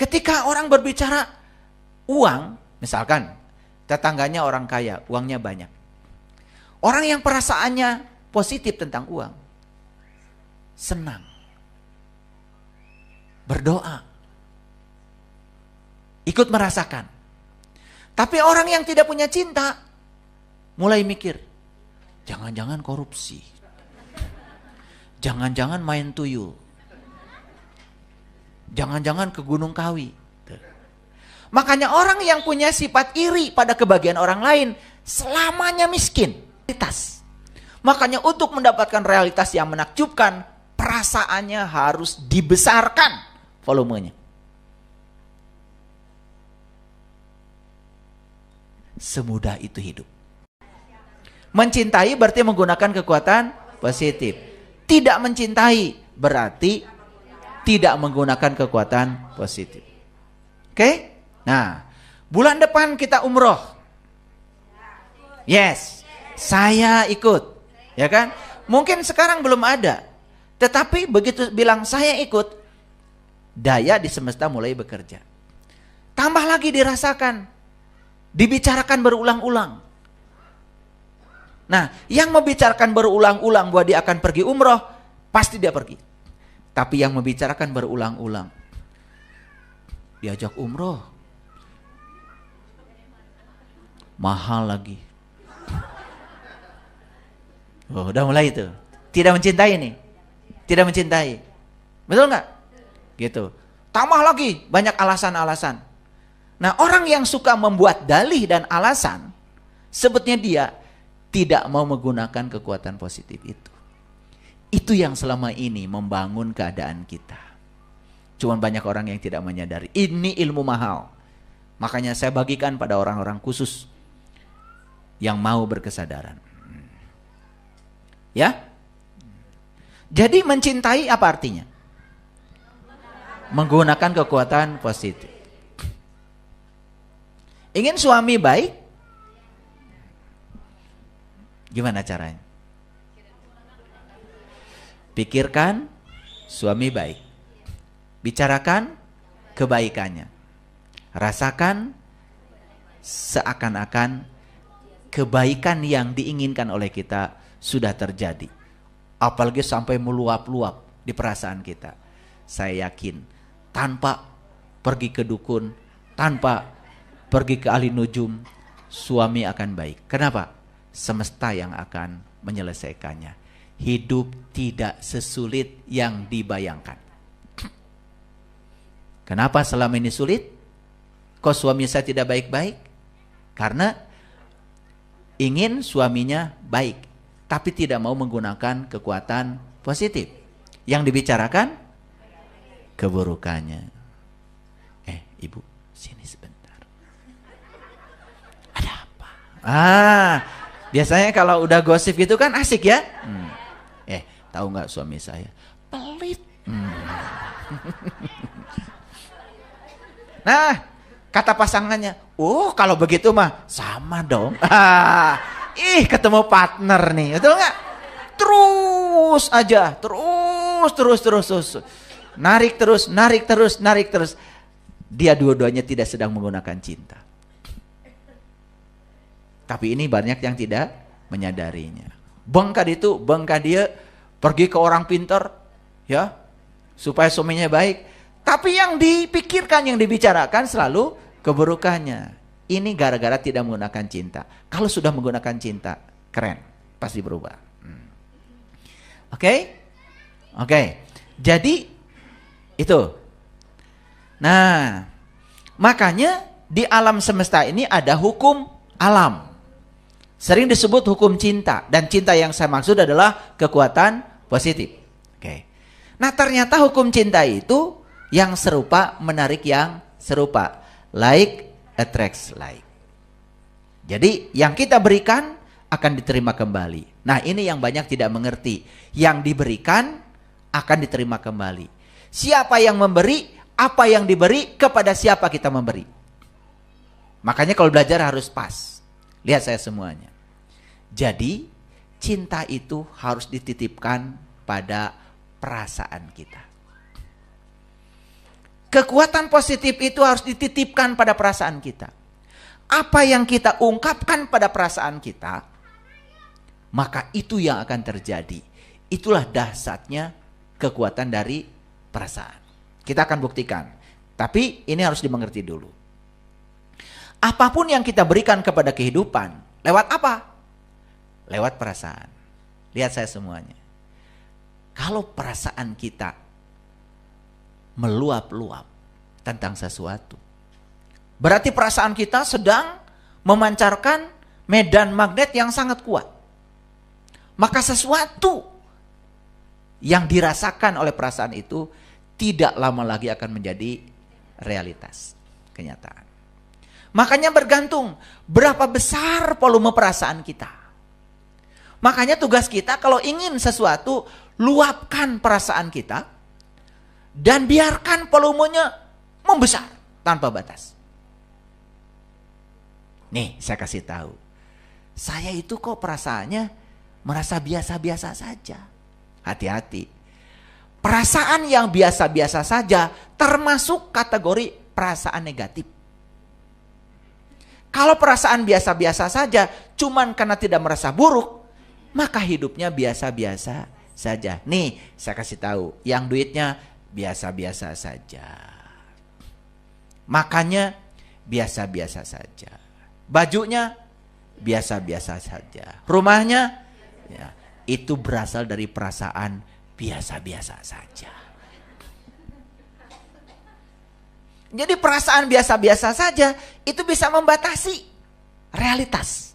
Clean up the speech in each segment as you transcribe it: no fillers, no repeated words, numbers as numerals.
Ketika orang berbicara uang, misalkan tetangganya orang kaya, uangnya banyak. Orang yang perasaannya positif tentang uang, senang, berdoa, ikut merasakan. Tapi orang yang tidak punya cinta, mulai mikir, jangan-jangan korupsi, jangan-jangan main tuyul, jangan-jangan ke Gunung Kawi. Makanya orang yang punya sifat iri pada kebahagiaan orang lain, selamanya miskin. Makanya untuk mendapatkan realitas yang menakjubkan, perasaannya harus dibesarkan volumenya. Semudah itu hidup. Mencintai berarti menggunakan kekuatan positif. Tidak mencintai berarti tidak menggunakan kekuatan positif. Oke? Nah, bulan depan kita umroh. Yes. Saya ikut, ya kan? Mungkin sekarang belum ada, tetapi begitu bilang saya ikut, daya di semesta mulai bekerja. Tambah lagi dirasakan, dibicarakan berulang-ulang. Nah, yang membicarakan berulang-ulang bahwa dia akan pergi umroh, pasti dia pergi. Tapi yang membicarakan berulang-ulang, diajak umroh, mahal lagi. Oh, udah mulai itu. Tidak mencintai nih. Tidak mencintai. Betul nggak? Gitu. Tambah lagi banyak alasan-alasan. Nah, orang yang suka membuat dalih dan alasan, sebetulnya dia tidak mau menggunakan kekuatan positif itu. Itu yang selama ini membangun keadaan kita. Cuman banyak orang yang tidak menyadari. Ini ilmu mahal. Makanya saya bagikan pada orang-orang khusus yang mau berkesadaran. Ya, jadi mencintai apa artinya? Menggunakan kekuatan positif. Ingin suami baik? Gimana caranya? Pikirkan suami baik. Bicarakan kebaikannya. Rasakan seakan-akan kebaikan yang diinginkan oleh kita sudah terjadi. Apalagi sampai meluap-luap di perasaan kita. Saya yakin tanpa pergi ke dukun, tanpa pergi ke ahli nujum, suami akan baik. Kenapa? Semesta yang akan menyelesaikannya. Hidup tidak sesulit yang dibayangkan. Kenapa selama ini sulit? Kok suami saya tidak baik-baik? Karena ingin suaminya baik, tapi tidak mau menggunakan kekuatan positif. Yang dibicarakan keburukannya. Ibu, sini sebentar. Ada apa? Biasanya kalau udah gosip gitu kan asik ya. Tahu nggak suami saya? Pelit. Nah, kata pasangannya, oh kalau begitu mah sama dong. Ketemu partner nih, betul nggak? Terus aja, terus. Narik terus. Dia dua-duanya tidak sedang menggunakan cinta. Tapi ini banyak yang tidak menyadarinya. Bengkak dia pergi ke orang pintar, ya, supaya suaminya baik. Tapi yang dipikirkan, yang dibicarakan selalu keburukannya. Ini gara-gara tidak menggunakan cinta. Kalau sudah menggunakan cinta, keren, pasti berubah. Oke. Jadi itu. Nah, makanya di alam semesta ini ada hukum alam. Sering disebut hukum cinta, dan cinta yang saya maksud adalah kekuatan positif. Oke. Nah, ternyata hukum cinta itu yang serupa menarik yang serupa. Like attracts like. Jadi yang kita berikan akan diterima kembali. Nah, ini yang banyak tidak mengerti. Yang diberikan akan diterima kembali. Siapa yang memberi, apa yang diberi, kepada siapa kita memberi. Makanya kalau belajar harus pas. Lihat saya semuanya. Jadi cinta itu harus dititipkan pada perasaan kita. Kekuatan positif itu harus dititipkan pada perasaan kita. Apa yang kita ungkapkan pada perasaan kita, maka itu yang akan terjadi. Itulah dahsyatnya kekuatan dari perasaan. Kita akan buktikan. Tapi ini harus dimengerti dulu. Apapun yang kita berikan kepada kehidupan, lewat apa? Lewat perasaan. Lihat saya semuanya. Kalau perasaan kita meluap-luap tentang sesuatu, berarti perasaan kita sedang memancarkan medan magnet yang sangat kuat. Maka sesuatu yang dirasakan oleh perasaan itu tidak lama lagi akan menjadi realitas, kenyataan. Makanya bergantung berapa besar volume perasaan kita. Makanya tugas kita kalau ingin sesuatu, luapkan perasaan kita dan biarkan volumenya membesar tanpa batas. Nih, saya kasih tahu. Saya itu kok perasaannya merasa biasa-biasa saja. Hati-hati. Perasaan yang biasa-biasa saja termasuk kategori perasaan negatif. Kalau perasaan biasa-biasa saja cuman karena tidak merasa buruk, maka hidupnya biasa-biasa saja. Nih, saya kasih tahu, yang duitnya biasa-biasa saja. Makannya biasa-biasa saja. Bajunya biasa-biasa saja. Rumahnya ya, itu berasal dari perasaan biasa-biasa saja. Jadi perasaan biasa-biasa saja itu bisa membatasi realitas.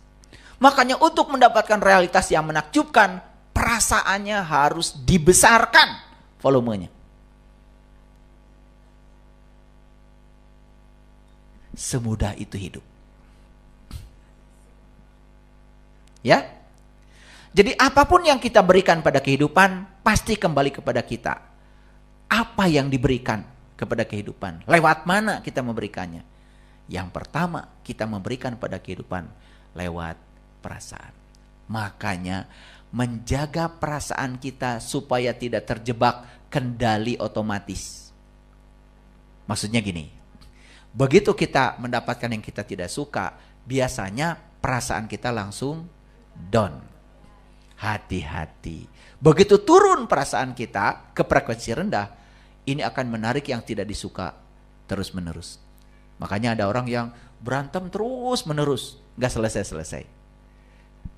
Makanya untuk mendapatkan realitas yang menakjubkan, perasaannya harus dibesarkan volumenya. Semudah itu hidup. Ya. Jadi apapun yang kita berikan pada kehidupan pasti kembali kepada kita. Apa yang diberikan kepada kehidupan? Lewat mana kita memberikannya? Yang pertama, kita memberikan pada kehidupan lewat perasaan. Makanya menjaga perasaan kita supaya tidak terjebak kendali otomatis. Maksudnya gini, begitu kita mendapatkan yang kita tidak suka, biasanya perasaan kita langsung down. Hati-hati. Begitu turun perasaan kita ke frekuensi rendah, ini akan menarik yang tidak disuka terus-menerus. Makanya ada orang yang berantem terus-menerus, gak selesai-selesai.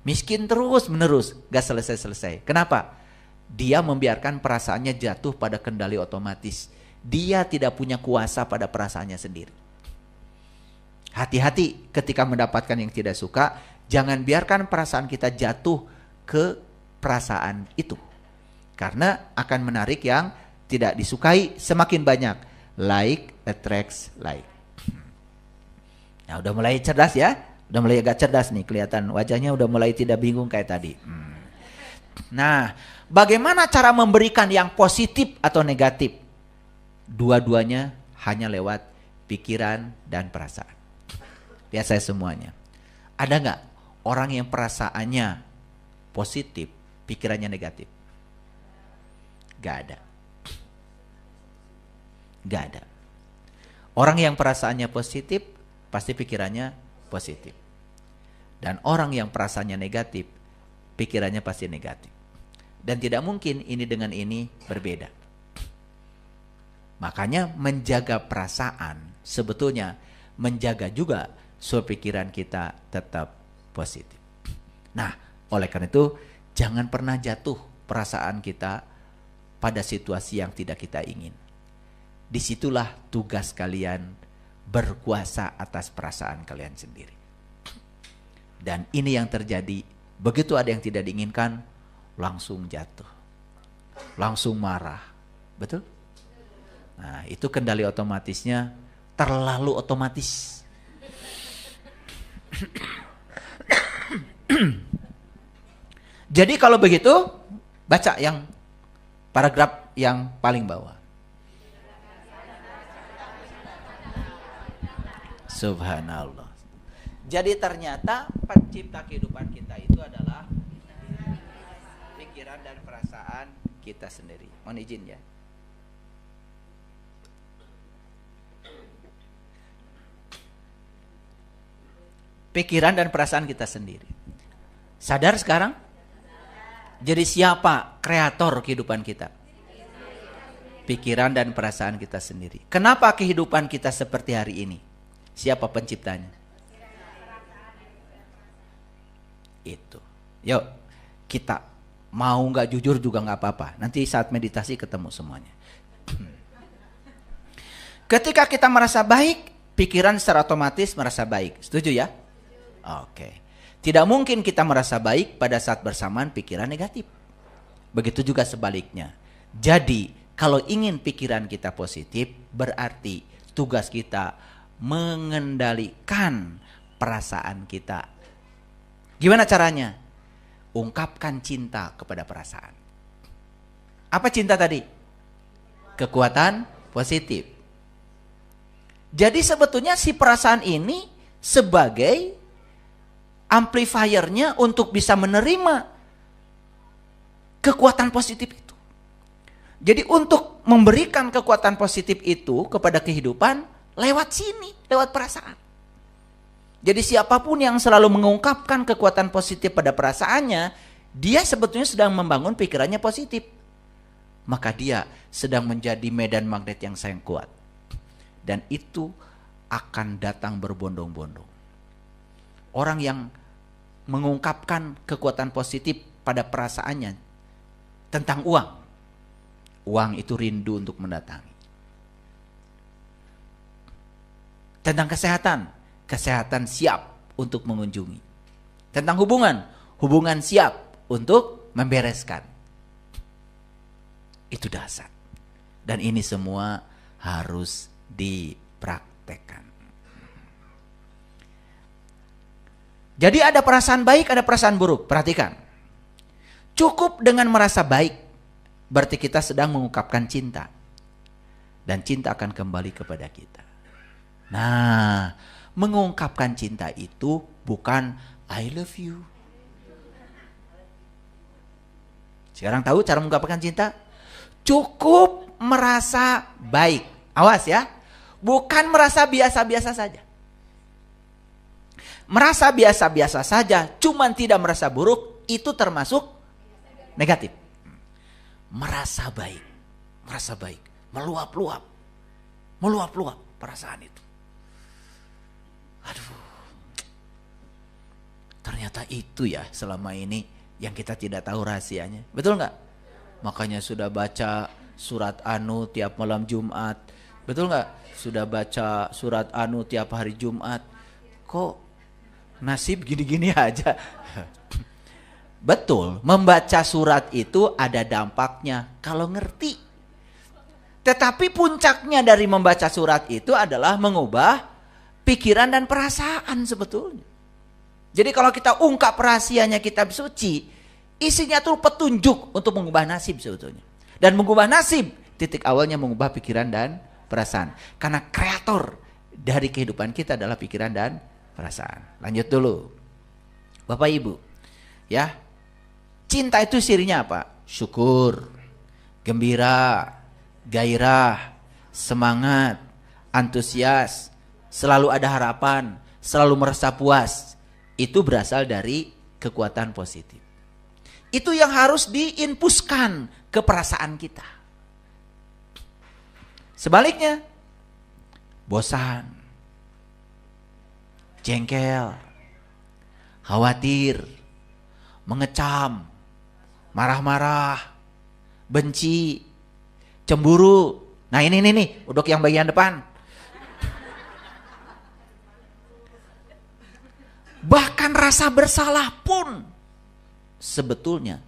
Miskin terus-menerus, gak selesai-selesai. Kenapa? Dia membiarkan perasaannya jatuh pada kendali otomatis. Dia tidak punya kuasa pada perasaannya sendiri. Hati-hati ketika mendapatkan yang tidak suka, jangan biarkan perasaan kita jatuh ke perasaan itu. Karena akan menarik yang tidak disukai semakin banyak. Like attracts like. Nah, udah mulai cerdas ya? Udah mulai agak cerdas nih, kelihatan wajahnya udah mulai tidak bingung kayak tadi. Nah, bagaimana cara memberikan yang positif atau negatif? Dua-duanya hanya lewat pikiran dan perasaan. Lihat saya semuanya. Ada nggak orang yang perasaannya positif, pikirannya negatif? Gak ada. Gak ada. Orang yang perasaannya positif, pasti pikirannya positif. Dan orang yang perasaannya negatif, pikirannya pasti negatif. Dan tidak mungkin ini dengan ini berbeda. Makanya menjaga perasaan sebetulnya menjaga juga supaya pikiran kita tetap positif. Nah, oleh karena itu jangan pernah jatuh perasaan kita pada situasi yang tidak kita ingin. Disitulah tugas kalian berkuasa atas perasaan kalian sendiri. Dan ini yang terjadi, begitu ada yang tidak diinginkan, langsung jatuh. Langsung marah. Betul? Nah, itu kendali otomatisnya terlalu otomatis. Jadi kalau begitu, baca yang paragraf yang paling bawah. Subhanallah. Jadi ternyata pencipta kehidupan kita itu adalah pikiran dan perasaan kita sendiri. Mohon izin ya. Pikiran dan perasaan kita sendiri. Sadar sekarang? Jadi siapa kreator kehidupan kita? Pikiran dan perasaan kita sendiri. Kenapa kehidupan kita seperti hari ini? Siapa penciptanya? Itu. Yuk, kita mau nggak jujur juga nggak apa-apa. Nanti saat meditasi ketemu semuanya. Ketika kita merasa baik, pikiran secara otomatis merasa baik. Setuju ya? Oke. Tidak mungkin kita merasa baik pada saat bersamaan pikiran negatif. Begitu juga sebaliknya. Jadi, kalau ingin pikiran kita positif, berarti tugas kita mengendalikan perasaan kita. Gimana caranya? Ungkapkan cinta kepada perasaan. Apa cinta tadi? Kekuatan positif. Jadi sebetulnya si perasaan ini sebagai amplifiernya untuk bisa menerima kekuatan positif itu. Jadi untuk memberikan kekuatan positif itu kepada kehidupan lewat sini, lewat perasaan. Jadi siapapun yang selalu mengungkapkan kekuatan positif pada perasaannya, dia sebetulnya sedang membangun pikirannya positif. Maka dia sedang menjadi medan magnet yang sangat kuat. Dan itu akan datang berbondong-bondong. Orang yang mengungkapkan kekuatan positif pada perasaannya tentang uang. Uang itu rindu untuk mendatangi. Tentang kesehatan. Kesehatan siap untuk mengunjungi. Tentang hubungan. Hubungan siap untuk membereskan. Itu dasar. Dan ini semua harus dipraktekkan. Jadi ada perasaan baik, ada perasaan buruk. Perhatikan. Cukup dengan merasa baik, berarti kita sedang mengungkapkan cinta. Dan cinta akan kembali kepada kita. Nah, mengungkapkan cinta itu bukan I love you. Sekarang tahu cara mengungkapkan cinta? Cukup merasa baik. Awas ya. Bukan merasa biasa-biasa saja. Merasa biasa-biasa saja, cuman tidak merasa buruk, itu termasuk negatif. Merasa baik. Merasa baik. Meluap-luap. Meluap-luap perasaan itu. Aduh. Ternyata itu ya selama ini yang kita tidak tahu rahasianya. Betul nggak? Makanya sudah baca surat Anu tiap malam Jumat. Betul nggak? Sudah baca surat Anu tiap hari Jumat. Kok nasib gini-gini aja? Betul, membaca surat itu ada dampaknya kalau ngerti. Tetapi puncaknya dari membaca surat itu adalah mengubah pikiran dan perasaan sebetulnya. Jadi kalau kita ungkap rahasianya kitab suci, isinya tuh petunjuk untuk mengubah nasib sebetulnya. Dan mengubah nasib, titik awalnya mengubah pikiran dan perasaan. Karena kreator dari kehidupan kita adalah pikiran dan perasaan. Lanjut dulu. Bapak Ibu, ya. Cinta itu cirinya apa? Syukur, gembira, gairah, semangat, antusias, selalu ada harapan, selalu merasa puas. Itu berasal dari kekuatan positif. Itu yang harus diinpuskan ke perasaan kita. Sebaliknya, bosan, jengkel, khawatir, mengecam, marah-marah, benci, cemburu. Nah ini nih, untuk yang bagian depan. Bahkan rasa bersalah pun sebetulnya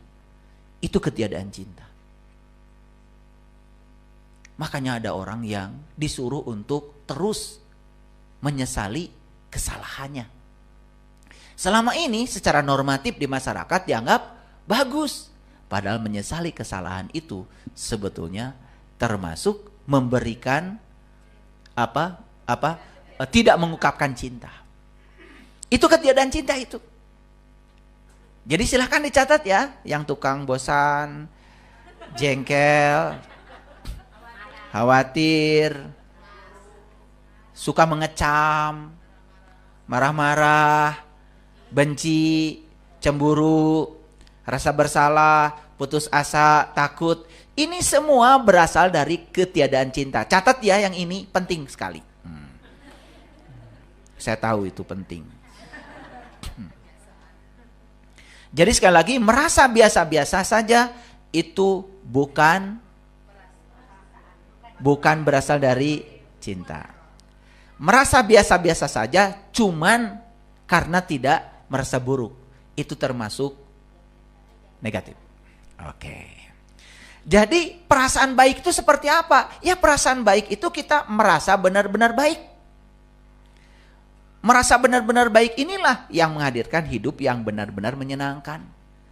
itu ketiadaan cinta. Makanya ada orang yang disuruh untuk terus menyesali kesalahannya. Selama ini secara normatif di masyarakat dianggap bagus. Padahal menyesali kesalahan itu sebetulnya termasuk memberikan tidak mengungkapkan cinta. Itu ketiadaan cinta itu. Jadi silahkan dicatat ya, yang tukang bosan, jengkel, khawatir, suka mengecam, marah-marah, benci, cemburu, rasa bersalah, putus asa, takut. Ini semua berasal dari ketiadaan cinta. Catat ya, yang ini penting sekali. Saya tahu itu penting. Jadi sekali lagi, merasa biasa-biasa saja itu bukan berasal dari cinta. Merasa biasa-biasa saja cuman karena tidak merasa buruk. Itu termasuk negatif. Oke. Jadi perasaan baik itu seperti apa? Ya, perasaan baik itu kita merasa benar-benar baik. Merasa benar-benar baik inilah yang menghadirkan hidup yang benar-benar menyenangkan.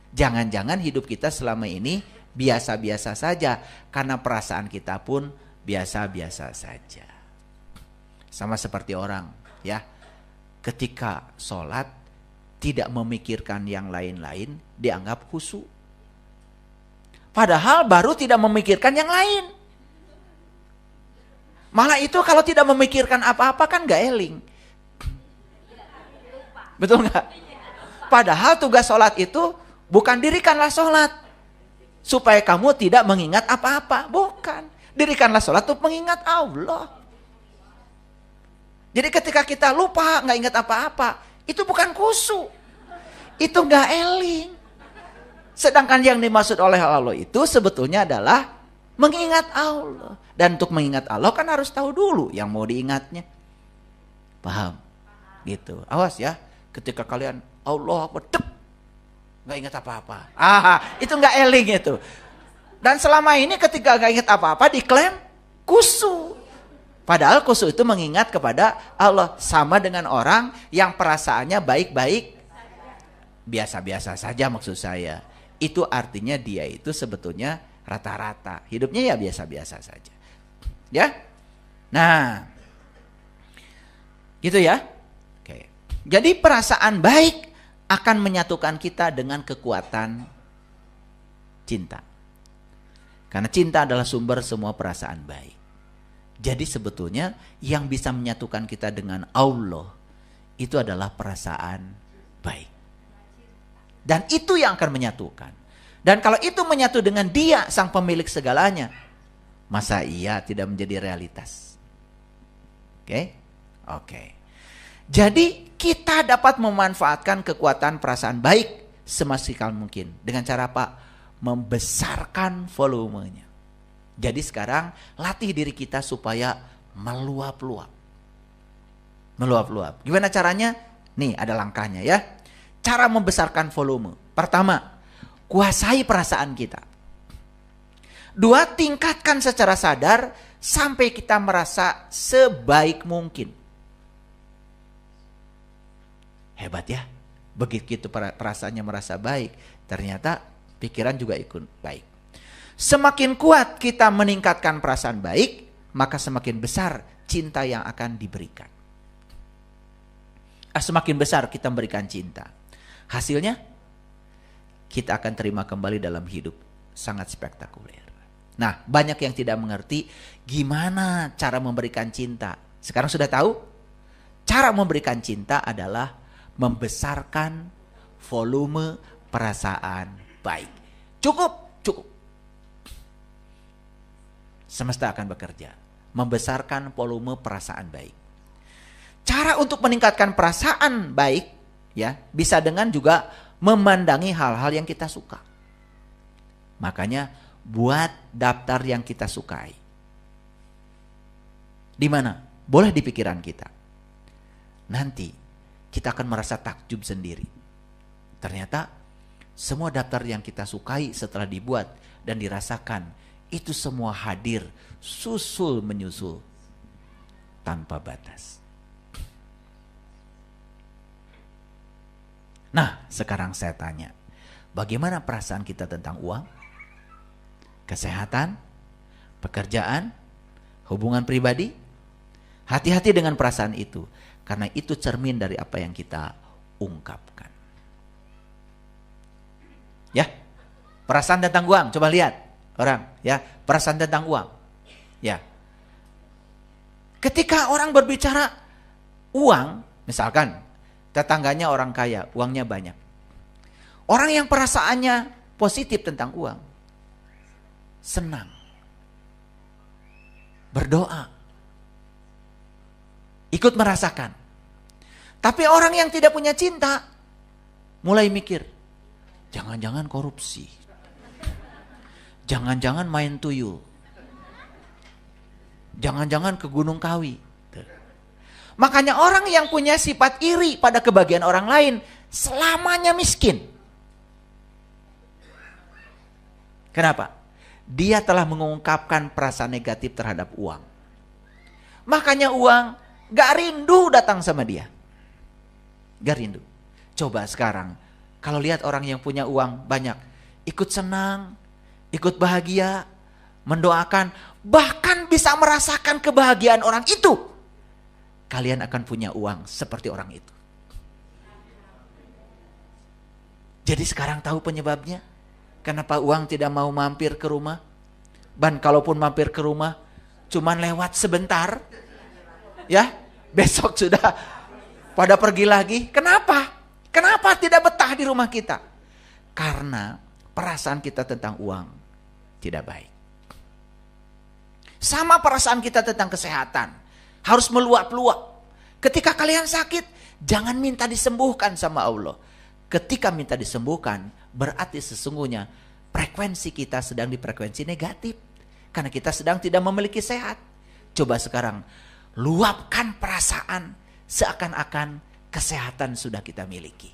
Jangan-jangan hidup kita selama ini biasa-biasa saja, karena perasaan kita pun biasa-biasa saja. Sama seperti orang, ya, ketika sholat tidak memikirkan yang lain-lain, dianggap khusyuk. Padahal baru tidak memikirkan yang lain. Malah itu kalau tidak memikirkan apa-apa kan gak eling. Betul nggak? Padahal tugas sholat itu bukan dirikanlah sholat supaya kamu tidak mengingat apa-apa. Bukan. Dirikanlah sholat untuk mengingat Allah. Jadi ketika kita lupa, nggak ingat apa-apa, itu bukan khusyuk. Itu nggak eling. Sedangkan yang dimaksud oleh Allah itu sebetulnya adalah mengingat Allah. Dan untuk mengingat Allah kan harus tahu dulu yang mau diingatnya. Paham? Gitu. Awas ya. Ketika kalian Allah pedep, nggak ingat apa-apa. Itu nggak eling itu. Dan selama ini ketika nggak ingat apa-apa diklaim khusyuk. Padahal khusyuk itu mengingat kepada Allah. Sama dengan orang yang perasaannya baik-baik, biasa-biasa saja maksud saya. Itu artinya dia itu sebetulnya rata-rata. Hidupnya ya biasa-biasa saja. Ya. Nah. Gitu ya. Jadi perasaan baik akan menyatukan kita dengan kekuatan cinta. Karena cinta adalah sumber semua perasaan baik. Jadi sebetulnya yang bisa menyatukan kita dengan Allah itu adalah perasaan baik. Dan itu yang akan menyatukan. Dan kalau itu menyatu dengan Dia, sang pemilik segalanya, masa iya tidak menjadi realitas? Oke? Oke. Jadi kita dapat memanfaatkan kekuatan perasaan baik semaksimal mungkin. Dengan cara apa? Membesarkan volumenya. Jadi sekarang latih diri kita supaya meluap-luap. Meluap-luap. Gimana caranya? Nih ada langkahnya ya. Cara membesarkan volume. Pertama, kuasai perasaan kita. Dua, tingkatkan secara sadar sampai kita merasa sebaik mungkin. Hebat ya, begitu perasaannya merasa baik, ternyata pikiran juga ikut baik. Semakin kuat kita meningkatkan perasaan baik, maka semakin besar cinta yang akan diberikan. Semakin besar kita memberikan cinta. Hasilnya, kita akan terima kembali dalam hidup. Sangat spektakuler. Nah, banyak yang tidak mengerti gimana cara memberikan cinta. Sekarang sudah tahu? Cara memberikan cinta adalah membesarkan volume perasaan baik. Cukup. Semesta akan bekerja. Membesarkan volume perasaan baik. Cara untuk meningkatkan perasaan baik, ya, bisa dengan juga memandangi hal-hal yang kita suka. Makanya buat daftar yang kita sukai. Di mana? Boleh di pikiran kita. Nanti kita akan merasa takjub sendiri. Ternyata semua daftar yang kita sukai setelah dibuat dan dirasakan, itu semua hadir susul menyusul tanpa batas. Nah, sekarang saya tanya, bagaimana perasaan kita tentang uang, kesehatan, pekerjaan, hubungan pribadi? Hati-hati dengan perasaan itu. Karena itu cermin dari apa yang kita ungkapkan. Ya, perasaan tentang uang, coba lihat orang, ya, perasaan tentang uang. Ya, ketika orang berbicara uang, misalkan Tetangganya orang kaya, uangnya banyak. Orang yang perasaannya positif tentang uang, senang, berdoa, ikut merasakan. Tapi orang yang tidak punya cinta, mulai mikir, jangan-jangan korupsi, jangan-jangan main tuyul, jangan-jangan ke Gunung Kawi. Makanya orang yang punya sifat iri pada kebahagiaan orang lain, selamanya miskin. Kenapa? Dia telah mengungkapkan perasaan negatif terhadap uang. Makanya uang gak rindu datang sama dia. Gak rindu. Coba sekarang, kalau lihat orang yang punya uang banyak, ikut senang, ikut bahagia, mendoakan, bahkan bisa merasakan kebahagiaan orang itu. Kalian akan punya uang seperti orang itu. Jadi sekarang tahu penyebabnya? Kenapa uang tidak mau mampir ke rumah? Dan kalaupun mampir ke rumah, cuman lewat sebentar. Ya, besok sudah pada pergi lagi. Kenapa? Kenapa tidak betah di rumah kita? Karena perasaan kita tentang uang tidak baik. Sama perasaan kita tentang kesehatan. Harus meluap-luap. Ketika kalian sakit, jangan minta disembuhkan sama Allah. Ketika minta disembuhkan, berarti sesungguhnya frekuensi kita sedang di frekuensi negatif. Karena kita sedang tidak memiliki sehat. Coba sekarang, luapkan perasaan seakan-akan kesehatan sudah kita miliki.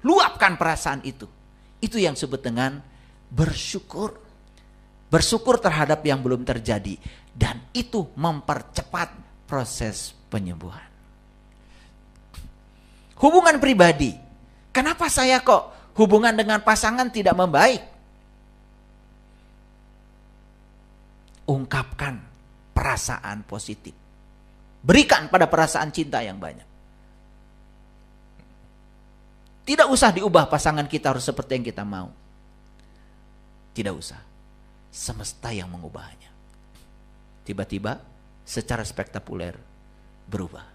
Luapkan perasaan itu. Itu yang disebut dengan bersyukur. Bersyukur terhadap yang belum terjadi. Dan itu mempercepat proses penyembuhan. Hubungan pribadi. Kenapa saya kok hubungan dengan pasangan tidak membaik? Ungkapkan perasaan positif. Berikan pada perasaan cinta yang banyak. Tidak usah diubah pasangan kita harus seperti yang kita mau. Tidak usah. Semesta yang mengubahnya. Tiba-tiba secara spektakuler berubah.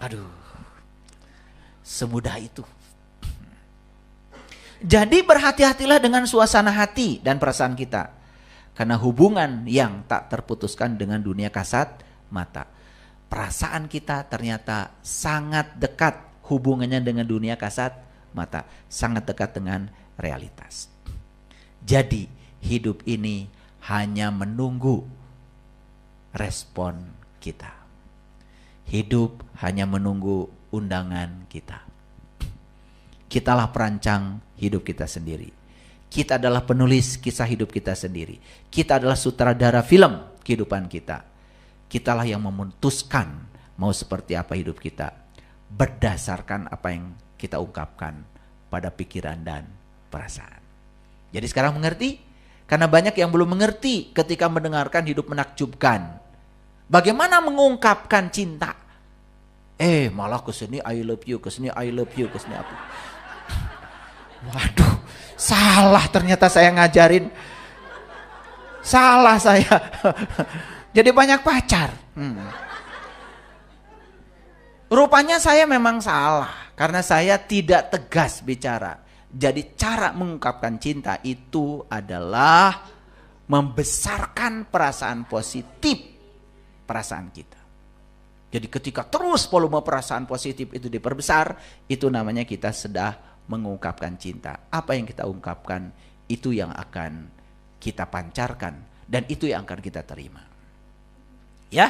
Aduh. Semudah itu. Jadi berhati-hatilah dengan suasana hati dan perasaan kita. Karena hubungan yang tak terputuskan dengan dunia kasat mata. Perasaan kita ternyata sangat dekat hubungannya dengan dunia kasat mata. Sangat dekat dengan realitas. Jadi hidup ini hanya menunggu respon kita. Hidup hanya menunggu undangan kita. Kitalah perancang hidup kita sendiri. Kita adalah penulis kisah hidup kita sendiri. Kita adalah sutradara film kehidupan kita. Kitalah yang memutuskan mau seperti apa hidup kita. Berdasarkan apa yang kita ungkapkan pada pikiran dan perasaan. Jadi sekarang mengerti? Karena banyak yang belum mengerti ketika mendengarkan hidup menakjubkan. Bagaimana mengungkapkan cinta? Malah kesini I love you, kesini I love you, kesini apa? Waduh, salah ternyata saya ngajarin. Salah saya. Jadi banyak pacar. Rupanya saya memang salah. Karena saya tidak tegas bicara. Jadi cara mengungkapkan cinta itu adalah membesarkan perasaan positif perasaan kita. Jadi ketika terus volume perasaan positif itu diperbesar, itu namanya kita sudah mengungkapkan cinta. Apa yang kita ungkapkan, itu yang akan kita pancarkan. Dan itu yang akan kita terima. Ya,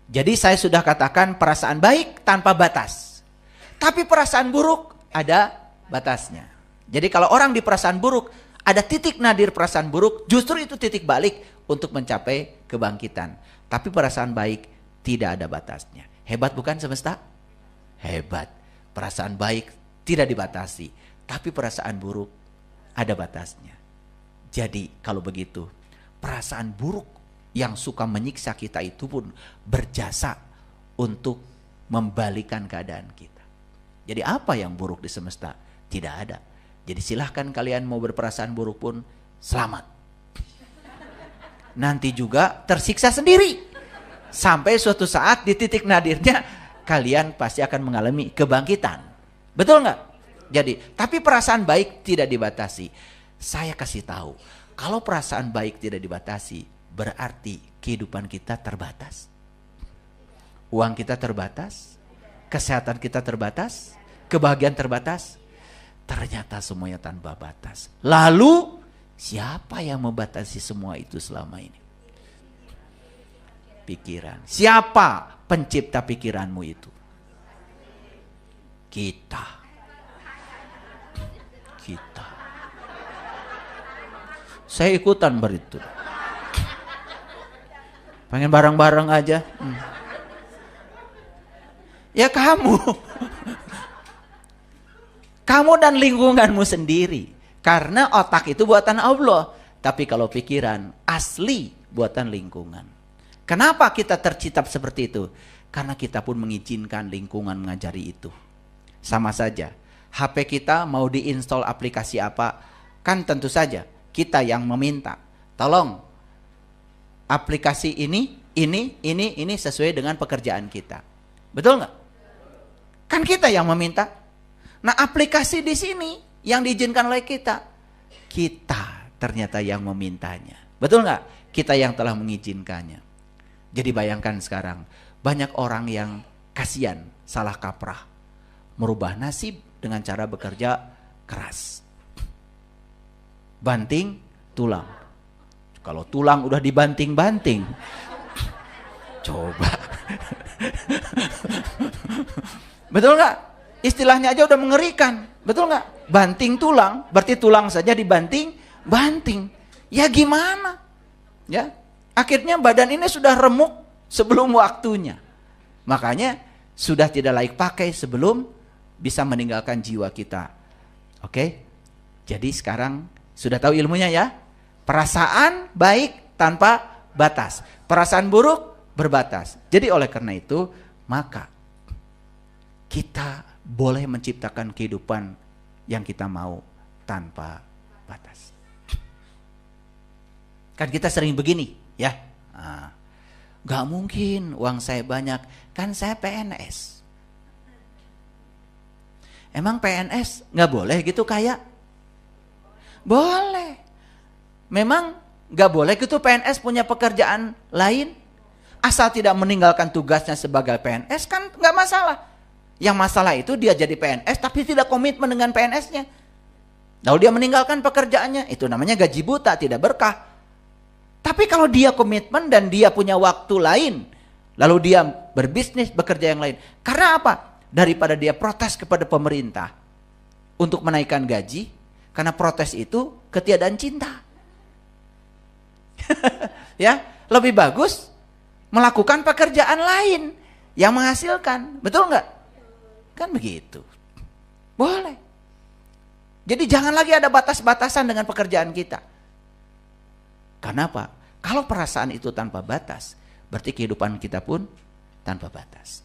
jadi saya sudah katakan perasaan baik tanpa batas. Tapi perasaan buruk ada batasnya. Jadi kalau orang di perasaan buruk, ada titik nadir perasaan buruk, justru itu titik balik untuk mencapai kebangkitan. Tapi perasaan baik tidak ada batasnya. Hebat bukan semesta? Hebat. Perasaan baik tidak dibatasi. Tapi perasaan buruk ada batasnya. Jadi kalau begitu, perasaan buruk yang suka menyiksa kita itu pun berjasa untuk membalikan keadaan kita. Jadi apa yang buruk di semesta? Tidak ada. Jadi silahkan kalian mau berperasaan buruk pun selamat. Nanti juga tersiksa sendiri. Sampai suatu saat di titik nadirnya kalian pasti akan mengalami kebangkitan. Betul nggak? Jadi, tapi perasaan baik tidak dibatasi. Saya kasih tahu, kalau perasaan baik tidak dibatasi, berarti kehidupan kita terbatas. Uang kita terbatas, kesehatan kita terbatas, kebahagiaan terbatas. Ternyata semuanya tanpa batas. Lalu, siapa yang membatasi semua itu selama ini? Pikiran. Siapa pencipta pikiranmu itu? Kita. Saya ikutan beritu. Pengen bareng-bareng aja. Ya kamu. Kamu dan lingkunganmu sendiri. Karena otak itu buatan Allah. Tapi kalau pikiran asli buatan lingkungan. Kenapa kita tercipta seperti itu? Karena kita pun mengizinkan lingkungan mengajari itu. Sama saja. HP kita mau diinstal aplikasi apa? Kan tentu saja kita yang meminta. Tolong aplikasi ini sesuai dengan pekerjaan kita. Betul nggak? Kan kita yang meminta. Nah, aplikasi di sini yang diizinkan oleh kita. Kita ternyata yang memintanya. Betul nggak? Kita yang telah mengizinkannya. Jadi bayangkan sekarang, banyak orang yang kasihan, salah kaprah. Merubah nasib dengan cara bekerja keras. Banting tulang. Kalau tulang udah dibanting-banting, coba. Betul nggak? Istilahnya aja udah mengerikan. Betul nggak? Banting tulang, berarti tulang saja dibanting-banting. Ya gimana? Ya, akhirnya badan ini sudah remuk sebelum waktunya. Makanya sudah tidak layak pakai sebelum bisa meninggalkan jiwa kita. Oke? Jadi sekarang sudah tahu ilmunya ya? Perasaan baik tanpa batas. Perasaan buruk berbatas. Jadi oleh karena itu, maka kita boleh menciptakan kehidupan yang kita mau tanpa batas. Kan kita sering begini ya. Gak mungkin uang saya banyak. Kan saya PNS. Emang PNS gak boleh gitu kaya? Boleh. Memang gak boleh gitu PNS punya pekerjaan lain? Asal tidak meninggalkan tugasnya sebagai PNS kan gak masalah. Yang masalah itu dia jadi PNS tapi tidak komitmen dengan PNS-nya. Lalu dia meninggalkan pekerjaannya, itu namanya gaji buta, tidak berkah. Tapi kalau dia komitmen dan dia punya waktu lain, lalu dia berbisnis, bekerja yang lain. Karena apa? Daripada dia protes kepada pemerintah untuk menaikkan gaji, karena protes itu ketiadaan cinta. Ya, lebih bagus melakukan pekerjaan lain yang menghasilkan. Betul nggak? Kan begitu. Boleh. Jadi jangan lagi ada batas-batasan dengan pekerjaan kita. Karena apa? Kalau perasaan itu tanpa batas, berarti kehidupan kita pun tanpa batas.